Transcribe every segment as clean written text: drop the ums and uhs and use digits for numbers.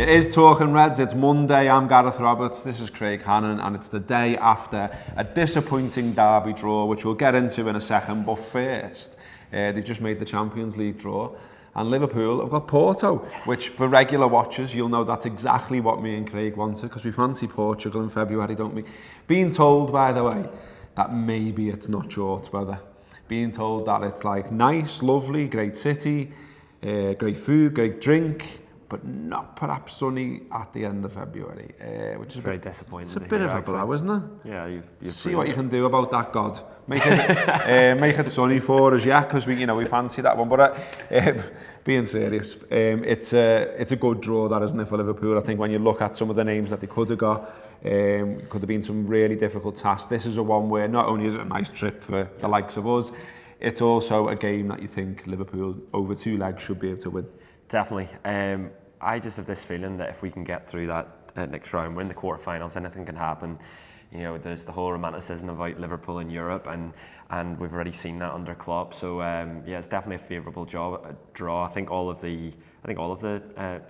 It is Talking Reds. It's Monday. I'm Gareth Roberts. This is Craig Hannan, and it's the day after a disappointing derby draw, which we'll get into in a second. But first, they've just made the Champions League draw, and Liverpool have got Porto, which for regular watchers, you'll know that's exactly what me and Craig wanted, because we fancy Portugal in February, don't we? Being told, by the way, that maybe it's not short weather. Being told that it's like nice, lovely, great city, great food, great drink, but not perhaps sunny at the end of February, which is very disappointing. It's a bit of a blow, isn't it? Yeah, you've see what you can do about that, God. Make it sunny for us, yeah, because we fancy that one. But being serious, it's a good draw, that, isn't it, for Liverpool? I think when you look at some of the names that they could have got, could have been some really difficult tasks. This is a one where not only is it a nice trip for the likes of us, it's also a game that you think Liverpool over two legs should be able to win. Definitely. I just have this feeling that if we can get through that next round, we're in the quarterfinals, anything can happen. You know, there's the whole romanticism about Liverpool in Europe, and we've already seen that under Klopp. So yeah, it's definitely a favourable draw. I think all of the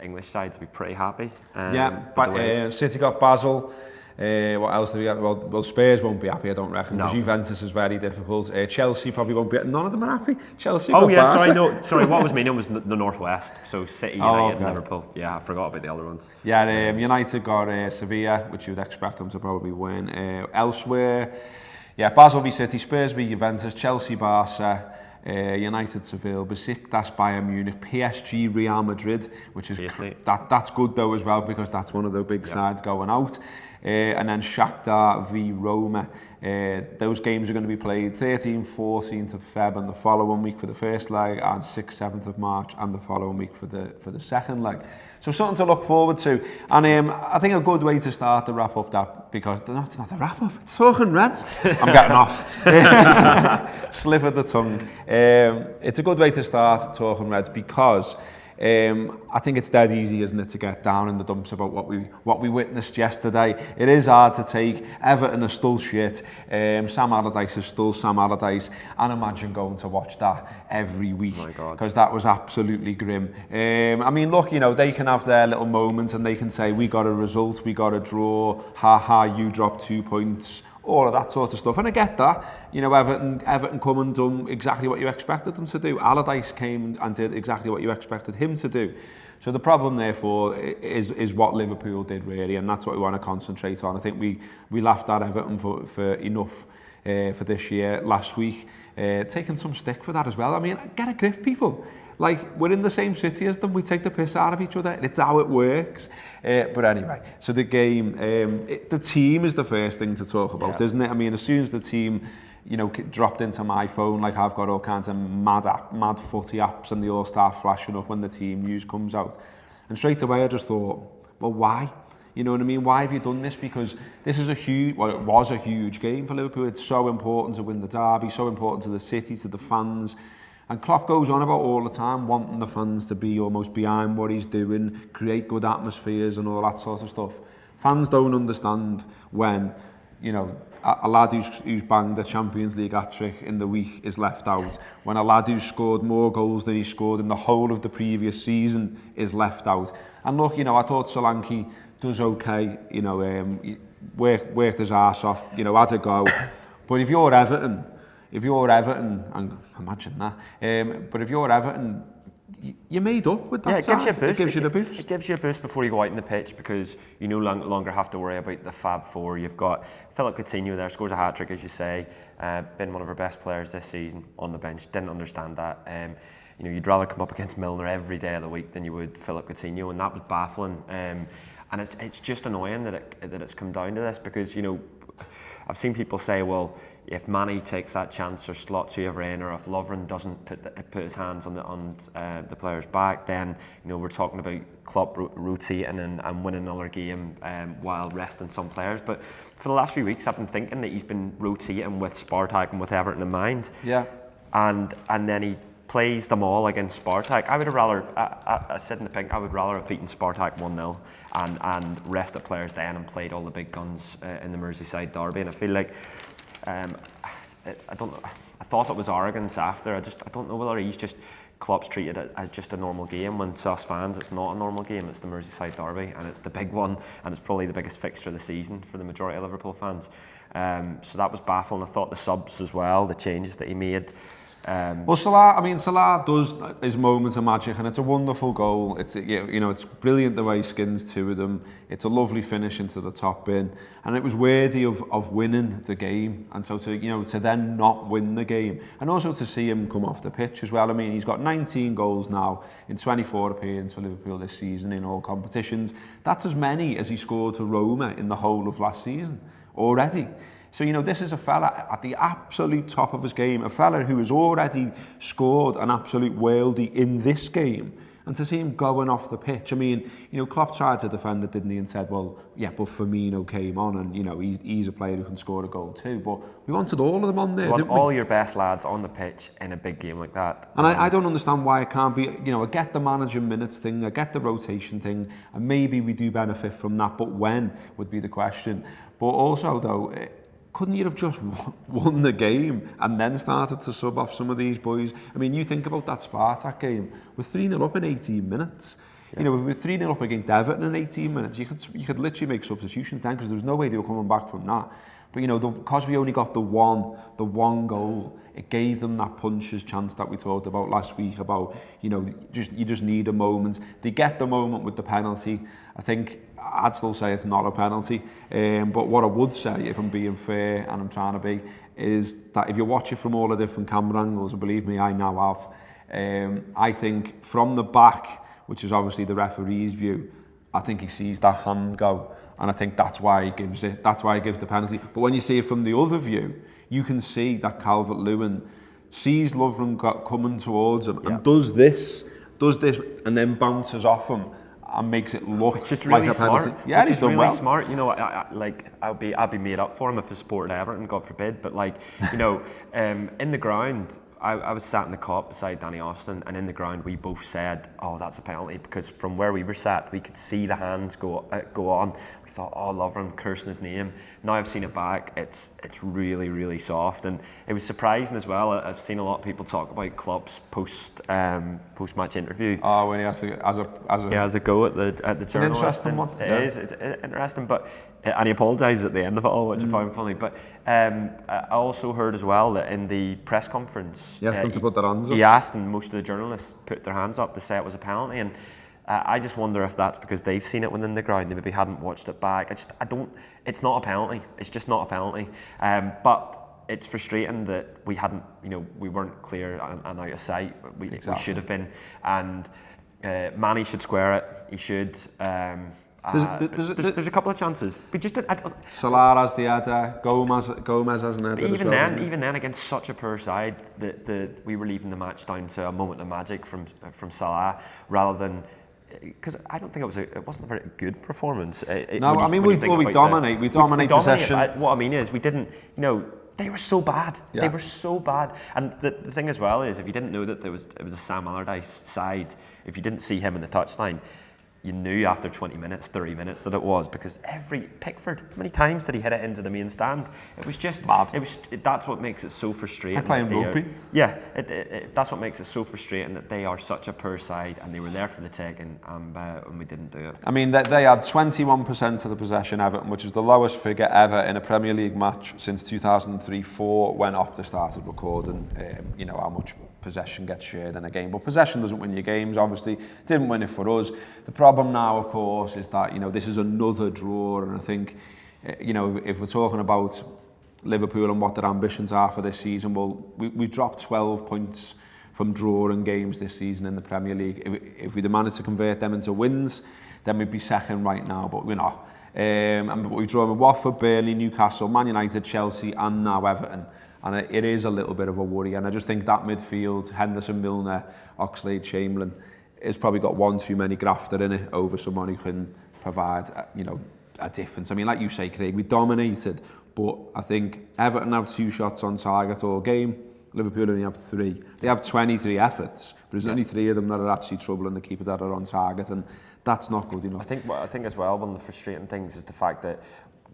English sides will be pretty happy. But City got Basel. What else do we get? Well, Spurs won't be happy, I don't reckon. No. Juventus is very difficult. Chelsea probably won't be. None of them are happy. Chelsea. Oh yeah, Barca. Sorry, what was meaning was the Northwest. So City, United, and Liverpool. Yeah, I forgot about the other ones. Yeah, United got Sevilla, which you'd expect them to probably win. Elsewhere, yeah, Basel v City, Spurs v Juventus, Chelsea, Barca. United, Seville, Besiktas, Bayern Munich, PSG, Real Madrid, which is that's good though as well, because that's one of the big sides going out. And then Shakhtar v Roma. Those games are going to be played 13th, 14th of Feb and the following week for the first leg, and 6th, 7th of March and the following week for the second leg. So something to look forward to. And I think a good way to start to wrap up that, because no, it's not a wrap up, it's Talking Reds. I'm getting off. Slip of the tongue. It's a good way to start Talking Reds because I think it's dead easy, isn't it, to get down in the dumps about what we witnessed yesterday. It is hard to take. Everton are still shit. Sam Allardyce is still Sam Allardyce. And imagine going to watch that every week, because that was absolutely grim. I mean, look, they can have their little moments and they can say, we got a result, we got a draw, you dropped 2 points. All of that sort of stuff, and I get that. Everton come and done exactly what you expected them to do. Allardyce came and did exactly what you expected him to do. So the problem, therefore, is what Liverpool did, really, and that's what we want to concentrate on. I think we laughed at Everton for enough for this year last week, taking some stick for that as well. I mean, get a grip, people. Like, we're in the same city as them, we take the piss out of each other, it's how it works. But anyway, so the game, the team is the first thing to talk about, isn't it? I mean, as soon as the team, dropped into my phone, like I've got all kinds of mad footy apps, and they all start flashing up when the team news comes out. And straight away I just thought, well, why? You know what I mean? Why have you done this? Because this is it was a huge game for Liverpool. It's so important to win the derby, so important to the city, to the fans. And Klopp goes on about all the time wanting the fans to be almost behind what he's doing, create good atmospheres and all that sort of stuff. Fans don't understand when, a lad who's banged the Champions League hat-trick in the week is left out. When a lad who's scored more goals than he scored in the whole of the previous season is left out. And look, I thought Solanke does okay, worked his arse off, had a go. But if you're Everton, and imagine that, but if you're Everton, you're made up with that. Yeah, it gives you a boost. It gives you the boost. It gives you a boost before you go out in the pitch, because you no longer have to worry about the Fab Four. You've got Philip Coutinho there, scores a hat-trick, as you say, been one of our best players this season on the bench. Didn't understand that. You'd rather come up against Milner every day of the week than you would Philip Coutinho, and that was baffling. And it's just annoying that it's come down to this, because I've seen people say, well, if Manny takes that chance or slots whoever in, or if Lovren doesn't put his hands on the player's back, then we're talking about Klopp rotating and winning another game while resting some players. But for the last few weeks, I've been thinking that he's been rotating with Spartak and with Everton in mind. Yeah. And then he plays them all against Spartak. I would have rather, I said in the pink, I would rather have beaten Spartak 1-0 and rested players then and played all the big guns in the Merseyside derby. And I feel like I don't know. I thought it was arrogance after. I don't know whether he's just Klopp's treated it as just a normal game, when to us fans it's not a normal game. It's the Merseyside derby, and it's the big one, and it's probably the biggest fixture of the season for the majority of Liverpool fans. So that was baffling. I thought the subs as well, the changes that he made. Well, Salah does his moments of magic, and it's a wonderful goal. It's it's brilliant the way he skins two of them. It's a lovely finish into the top bin, and it was worthy of winning the game. And so to then not win the game, and also to see him come off the pitch as well. I mean, he's got 19 goals now in 24 appearances for Liverpool this season in all competitions. That's as many as he scored for Roma in the whole of last season already. So, this is a fella at the absolute top of his game, a fella who has already scored an absolute worldie in this game. And to see him going off the pitch, I mean, Klopp tried to defend it, didn't he, and said, well, yeah, but Firmino came on, and, he's a player who can score a goal too. But we wanted all of them on there, didn't we? All your best lads on the pitch in a big game like that. And I don't understand why it can't be, I get the manager minutes thing, I get the rotation thing, and maybe we do benefit from that, but when would be the question. But also, though, couldn't you have just won the game and then started to sub off some of these boys? I mean, you think about that Spartak game, we're 3-0 up in 18 minutes. Yeah. If we were 3-0 up against Everton in 18 minutes, you could literally make substitutions then, because there was no way they were coming back from that. But because we only got the one goal, it gave them that puncher's chance that we talked about last week about, you just need a moment. They get the moment with the penalty. I think I'd still say it's not a penalty. But what I would say, if I'm being fair, and I'm trying to be, is that if you watch it from all the different camera angles, and believe me, I now have, I think from the back, which is obviously the referee's view, I think he sees that hand go, and I think that's why he gives it. That's why he gives the penalty. But when you see it from the other view, you can see that Calvert-Lewin sees Lovren coming towards him and does this, and then bounces off him and makes it look really like a penalty. Smart. Yeah, he's done really well. Smart. I'd be made up for him if I supported Everton, God forbid. But in the ground, I was sat in the cop beside Danny Austin, and in the ground we both said, "Oh, that's a penalty," because from where we were sat, we could see the hands go on. We thought, "Oh, Lovren cursing his name." Now I've seen it back; it's really, really soft, and it was surprising as well. I've seen a lot of people talk about Klopp's post match interview. Oh, when he has to as a go at the journalist. An interesting one. It is. It's interesting, but and he apologised at the end of it all, which I found funny. But I also heard as well that in the press conference, he asked them to put their hands up. He asked, and most of the journalists put their hands up to say it was a penalty. And I just wonder if that's because they've seen it within the ground, they maybe hadn't watched it back. It's not a penalty. It's just not a penalty. But it's frustrating that we hadn't, we weren't clear and out of sight. We should have been. And Manny should square it. He should. There's a couple of chances. We just Salah has the header. Gomez has an header. Even then, against such a poor side, that we were leaving the match down to a moment of magic from Salah, rather than, because I don't think it wasn't a very good performance. We dominate possession. What I mean is, we didn't. They were so bad. Yeah. They were so bad. And the thing as well is, if you didn't know that it was a Sam Allardyce side, if you didn't see him in the touchline, you knew after 20 minutes, 30 minutes that it was, because Pickford, how many times did he hit it into the main stand? It was just mad. That's what makes it so frustrating. They're playing rugby. That's what makes it so frustrating, that they are such a poor side and they were there for the taking, and we didn't do it. I mean, they had 21% of the possession, Everton, which is the lowest figure ever in a Premier League match since 2003-04, when Opta started recording, how much possession gets shared in a game. But possession doesn't win your games, obviously. Didn't win it for us. The problem now, of course, is that, this is another draw, and I think, if we're talking about Liverpool and what their ambitions are for this season, well, we've dropped 12 points from drawing games this season in the Premier League. If we'd managed to convert them into wins, then we'd be second right now, but we're not. And we've drawn with Watford, Burnley, Newcastle, Man United, Chelsea, and now Everton. And it is a little bit of a worry. And I just think that midfield, Henderson, Milner, Oxlade, Chamberlain, has probably got one too many grafter in it over someone who can provide, a difference. I mean, like you say, Craig, we dominated, but I think Everton have 2 shots on target all game. Liverpool only have 3. They have 23 efforts, but there's only 3 of them that are actually troubling the keeper that are on target, and that's not good enough. I think as well, one of the frustrating things is the fact that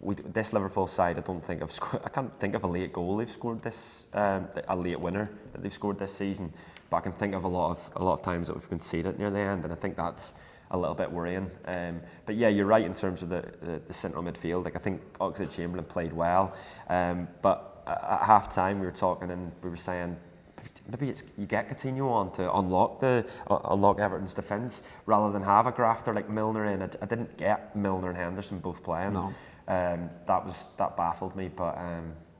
this Liverpool side, I don't think I can't think of a late goal they've scored this, a late winner that they've scored this season. But I can think of a lot of times that we've conceded near the end, and I think that's a little bit worrying. But yeah, you're right in terms of the central midfield. Like I think Oxlade-Chamberlain played well, but at half time we were talking and we were saying maybe you get Coutinho on to unlock Everton's defence rather than have a grafter like Milner in. I didn't get Milner and Henderson both playing. No. That baffled me, but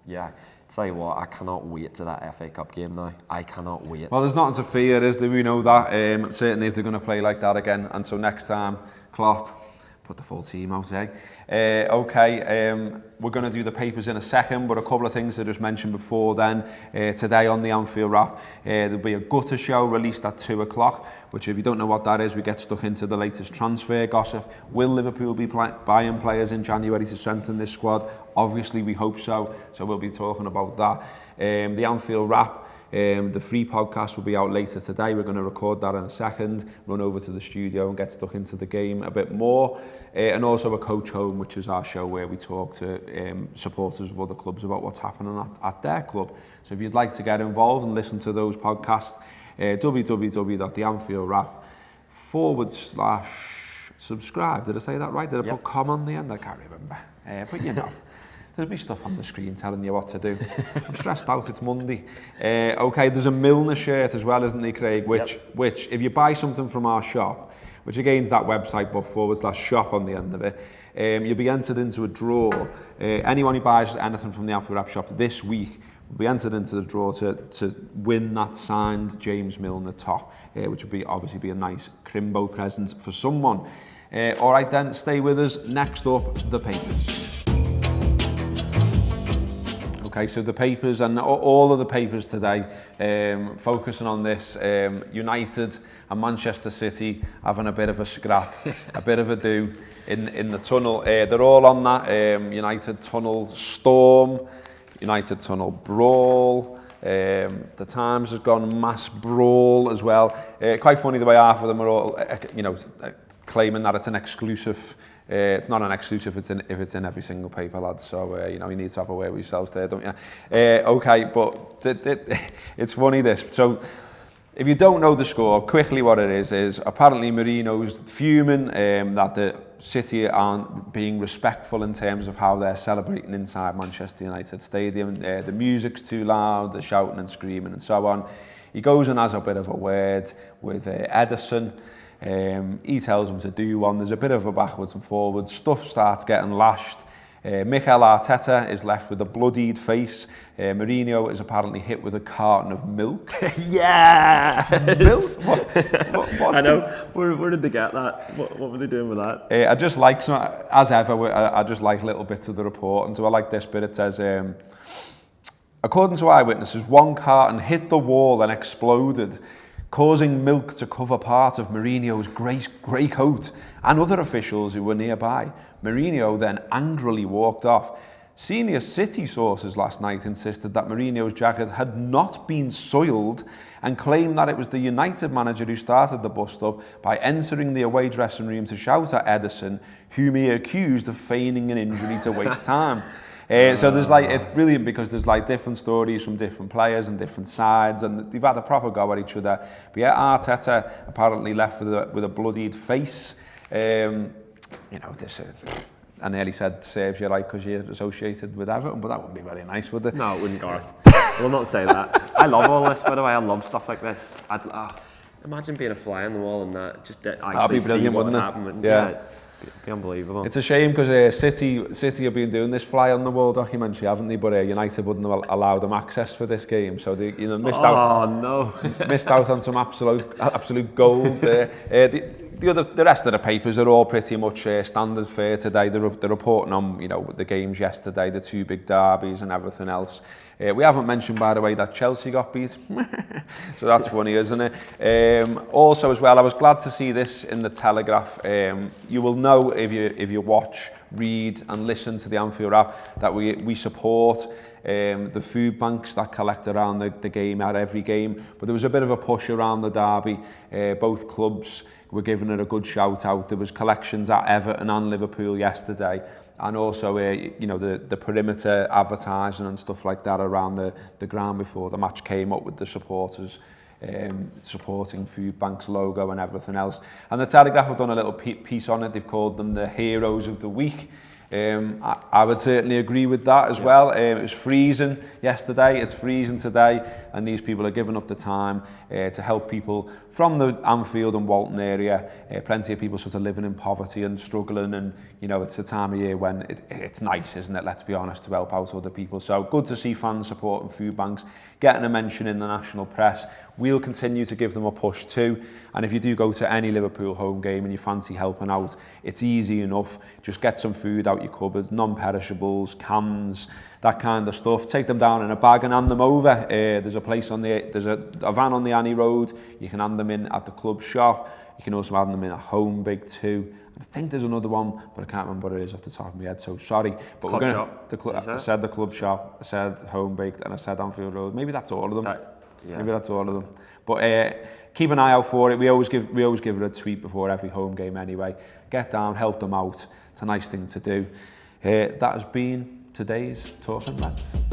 yeah. Tell you what, I cannot wait to that FA Cup game now. I cannot wait. Well, there's nothing to fear, is there? We know that. Certainly if they're going to play like that again. And so next time, Klopp, put the full team out, eh? We're going to do the papers in a second, but a couple of things I just mentioned before then. Today on the Anfield Wrap, there'll be a gutter show released at 2 o'clock, which if you don't know what that is, we get stuck into the latest transfer gossip. Will Liverpool be buying players in January to strengthen this squad? Obviously, we hope so. So we'll be talking about that. The Anfield Wrap. The free podcast will be out later today. We're going to record that in a second, run over to the studio and get stuck into the game a bit more. And also a Coach Home, which is our show where we talk to supporters of other clubs about what's happening at their club. So if you'd like to get involved and listen to those podcasts, www.theanfieldwrap.com/subscribe. Did I say that right? Did I put com on the end? I can't remember. But you know. There'll be stuff on the screen telling you what to do. I'm stressed out, it's Monday. Okay, there's a Milner shirt as well, isn't there, Craig? Which, if you buy something from our shop, which again is that website, but /shop on the end of it, you'll be entered into a draw. Anyone who buys anything from the Anfield Wrap shop this week will be entered into the draw to win that signed James Milner top, which would obviously be a nice Crimbo present for someone. All right then, stay with us. Next up, the papers. Okay, so the papers and all of the papers today focusing on this United and Manchester City having a bit of a scrap, a bit of a do in the tunnel. They're all on that United tunnel storm, United tunnel brawl. The Times has gone mass brawl as well. Quite funny the way half of them are all, claiming that it's an exclusive. It's not an exclusive if it's in every single paper, lads. So you need to have a way with yourselves there, don't you? Okay, but it's funny this. So if you don't know the score, quickly what it is apparently Mourinho's fuming that the City aren't being respectful in terms of how they're celebrating inside Manchester United Stadium. The music's too loud, they're shouting and screaming and so on. He goes and has a bit of a word with Ederson. He tells him to do one. There's a bit of a backwards and forwards. Stuff starts getting lashed. Mikel Arteta is left with a bloodied face. Mourinho is apparently hit with a carton of milk. Yeah! Milk? What? I know. Where did they get that? What were they doing with that? I just like, as ever, I just like little bits of the report. And so I like this bit. It says, according to eyewitnesses, one carton hit the wall and exploded, causing milk to cover part of Mourinho's grey coat and other officials who were nearby. Mourinho then angrily walked off. Senior City sources last night insisted that Mourinho's jacket had not been soiled and claimed that it was the United manager who started the bust-up by entering the away dressing room to shout at Ederson, whom he accused of feigning an injury to waste time. So there's it's brilliant because there's different stories from different players and different sides, and they've had a proper go at each other. But yeah, Arteta apparently left with a bloodied face. This I nearly said serves you right because you're associated with Everton, but that wouldn't be very nice, would it? No, it wouldn't, Gareth. We'll not say that. I love all this, by the way. I love stuff like this. Imagine being a fly on the wall and that. Just actually be brilliant, wouldn't it? Yeah. It'd be unbelievable. It's a shame because City have been doing this fly on the wall documentary, haven't they? But United wouldn't have allowed them access for this game, so they missed out. Oh no! Missed out on some absolute gold there. The rest of the papers are all pretty much standard fare today. They're reporting on the games yesterday, the two big derbies and everything else. We haven't mentioned, by the way, that Chelsea got beat, so that's funny, isn't it? Also, as well, I was glad to see this in the Telegraph. You will know if you watch, read, and listen to the Anfield Wrap that we support the food banks that collect around the game at every game. But there was a bit of a push around the derby. Both clubs were giving it a good shout out. There was collections at Everton and Liverpool yesterday. and also you know, the perimeter advertising and stuff like that around the ground before the match came up with the supporters supporting food banks logo and everything else. And the Telegraph have done a little piece on it. They've called them the heroes of the week. I would certainly agree with that as well. It was freezing yesterday, it's freezing today, and these people are giving up the time to help people from the Anfield and Walton area. Plenty of people sort of living in poverty and struggling, and you know, it's the time of year when it's nice, isn't it, let's be honest, to help out other people. So good to see fans supporting food banks, getting a mention in the national press. We'll continue to give them a push too, and if you do go to any Liverpool home game and you fancy helping out, it's easy enough. Just get some food out your cupboards, non-perishables, cans, that kind of stuff. Take them down in a bag and hand them over. There's a place on there's a van on the Annie Road. You can hand them in at the club shop. You can also hand them in at Home Big too. And I think there's another one, but I can't remember what it is off the top of my head, so sorry. But club we're gonna, shop. I said the club shop, I said Home Baked, and I said Anfield Road. Maybe that's all of them. Maybe that's all of them. But keep an eye out for it. We always give it a tweet before every home game anyway. Get down, help them out. It's a nice thing to do. That has been today's Talking Reds.